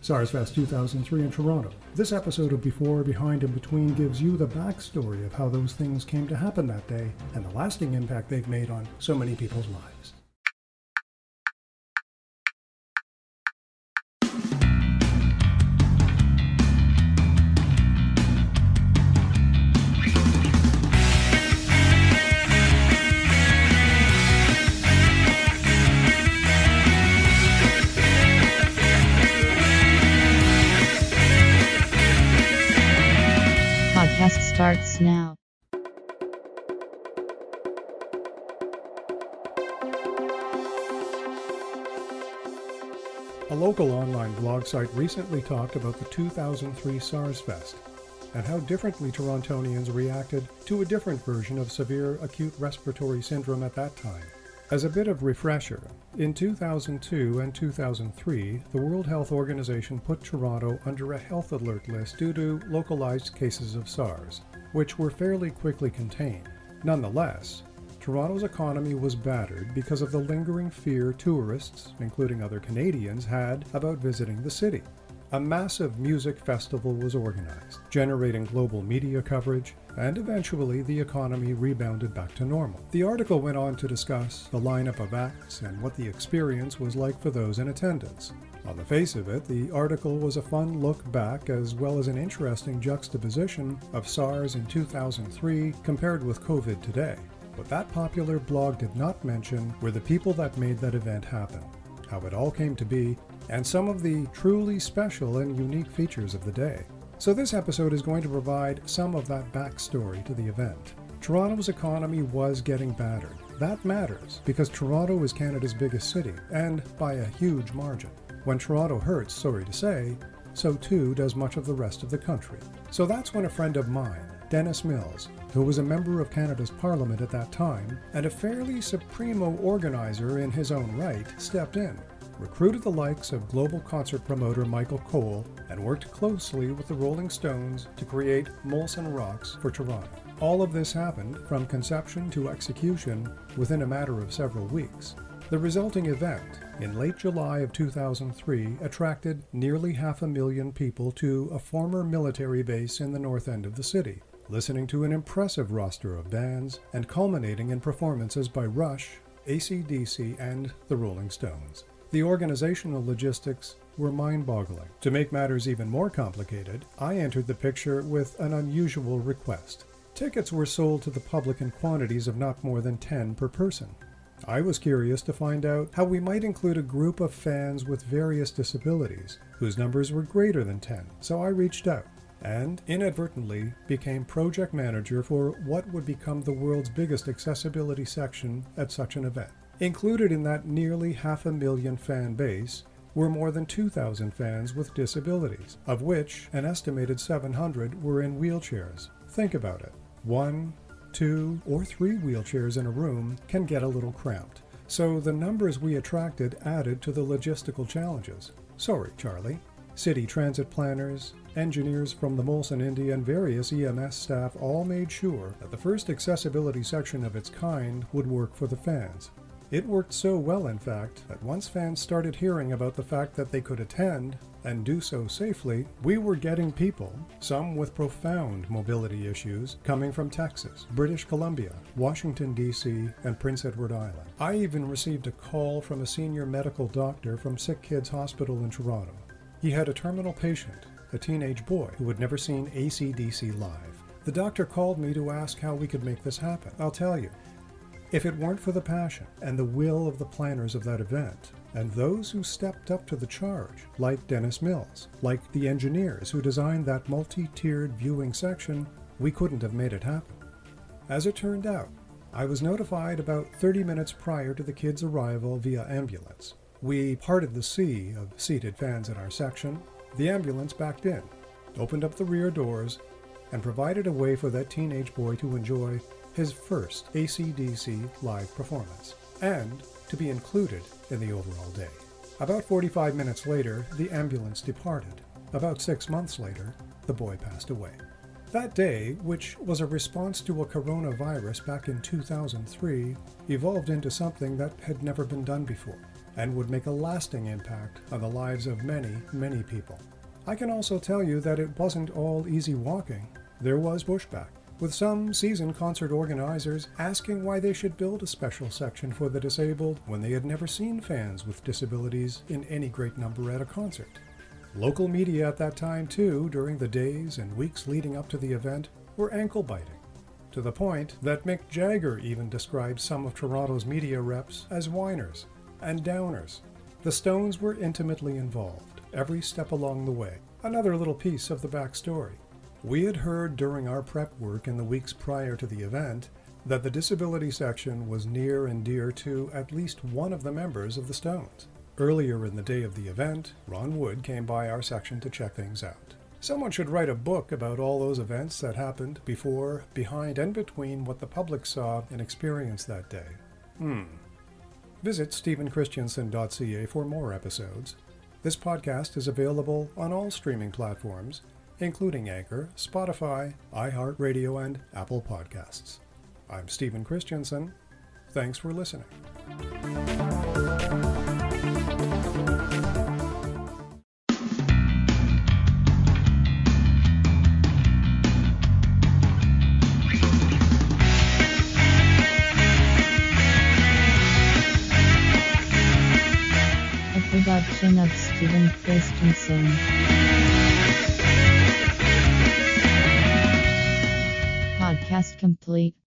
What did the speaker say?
SARSfest 2003 in Toronto. This episode of Before, Behind and Between gives you the backstory of how those things came to happen that day and the lasting impact they've made on so many people's lives. Podcast starts now. A local online blog site recently talked about the 2003 SARSfest and how differently Torontonians reacted to a different version of severe acute respiratory syndrome at that time. As a bit of refresher, in 2002 and 2003, the World Health Organization put Toronto under a health alert list due to localized cases of SARS, which were fairly quickly contained. Nonetheless, Toronto's economy was battered because of the lingering fear tourists, including other Canadians, had about visiting the city. A massive music festival was organized, generating global media coverage, and eventually the economy rebounded back to normal. The article went on to discuss the lineup of acts and what the experience was like for those in attendance. On the face of it, the article was a fun look back as well as an interesting juxtaposition of SARS in 2003 compared with COVID today. What that popular blog did not mention were the people that made that event happen, how it all came to be, and some of the truly special and unique features of the day. So this episode is going to provide some of that backstory to the event. Toronto's economy was getting battered. That matters because Toronto is Canada's biggest city, and by a huge margin. When Toronto hurts, sorry to say, so too does much of the rest of the country. So that's when a friend of mine, Dennis Mills, who was a member of Canada's Parliament at that time, and a fairly supremo organizer in his own right, stepped in, recruited the likes of global concert promoter Michael Cole, and worked closely with the Rolling Stones to create Molson Rocks for Toronto. All of this happened from conception to execution within a matter of several weeks. The resulting event, in late July of 2003, attracted nearly 500,000 people to a former military base in the north end of the city, listening to an impressive roster of bands and culminating in performances by Rush, AC/DC, and the Rolling Stones. The organizational logistics were mind-boggling. To make matters even more complicated, I entered the picture with an unusual request. Tickets were sold to the public in quantities of not more than 10 per person. I was curious to find out how we might include a group of fans with various disabilities, whose numbers were greater than 10, so I reached out and inadvertently became project manager for what would become the world's biggest accessibility section at such an event. Included in that nearly 500,000 fan base were more than 2,000 fans with disabilities, of which an estimated 700 were in wheelchairs. Think about it. 1, 2, or 3 wheelchairs in a room can get a little cramped. So the numbers we attracted added to the logistical challenges. Sorry, Charlie. City transit planners, engineers from the Molson Indy, and various EMS staff all made sure that the first accessibility section of its kind would work for the fans. It worked so well, in fact, that once fans started hearing about the fact that they could attend, and do so safely, we were getting people, some with profound mobility issues, coming from Texas, British Columbia, Washington, D.C., and Prince Edward Island. I even received a call from a senior medical doctor from Sick Kids Hospital in Toronto. He had a terminal patient, a teenage boy, who had never seen AC/DC live. The doctor called me to ask how we could make this happen. I'll tell you. If it weren't for the passion and the will of the planners of that event, and those who stepped up to the charge, like Dennis Mills, like the engineers who designed that multi-tiered viewing section, we couldn't have made it happen. As it turned out, I was notified about 30 minutes prior to the kids' arrival via ambulance. We parted the sea of seated fans in our section. The ambulance backed in, opened up the rear doors, and provided a way for that teenage boy to enjoy his first AC/DC live performance, and to be included in the overall day. About 45 minutes later, the ambulance departed. About 6 months later, the boy passed away. That day, which was a response to a coronavirus back in 2003, evolved into something that had never been done before. and would make a lasting impact on the lives of many, many people. I can also tell you that it wasn't all easy walking. There was pushback, with some seasoned concert organizers asking why they should build a special section for the disabled when they had never seen fans with disabilities in any great number at a concert. Local media at that time, too, during the days and weeks leading up to the event, were ankle-biting, to the point that Mick Jagger even described some of Toronto's media reps as whiners and downers. The Stones were intimately involved, every step along the way. Another little piece of the backstory. We had heard during our prep work in the weeks prior to the event that the disability section was near and dear to at least one of the members of the Stones. Earlier in the day of the event, Ron Wood came by our section to check things out. Someone should write a book about all those events that happened before, behind, and between what the public saw and experienced that day. Visit stephenchristiansen.ca for more episodes. This podcast is available on all streaming platforms, including Anchor, Spotify, iHeartRadio, and Apple Podcasts. I'm Stephen Christiansen. Thanks for listening. A production of Stephen Christiansen. Podcast complete.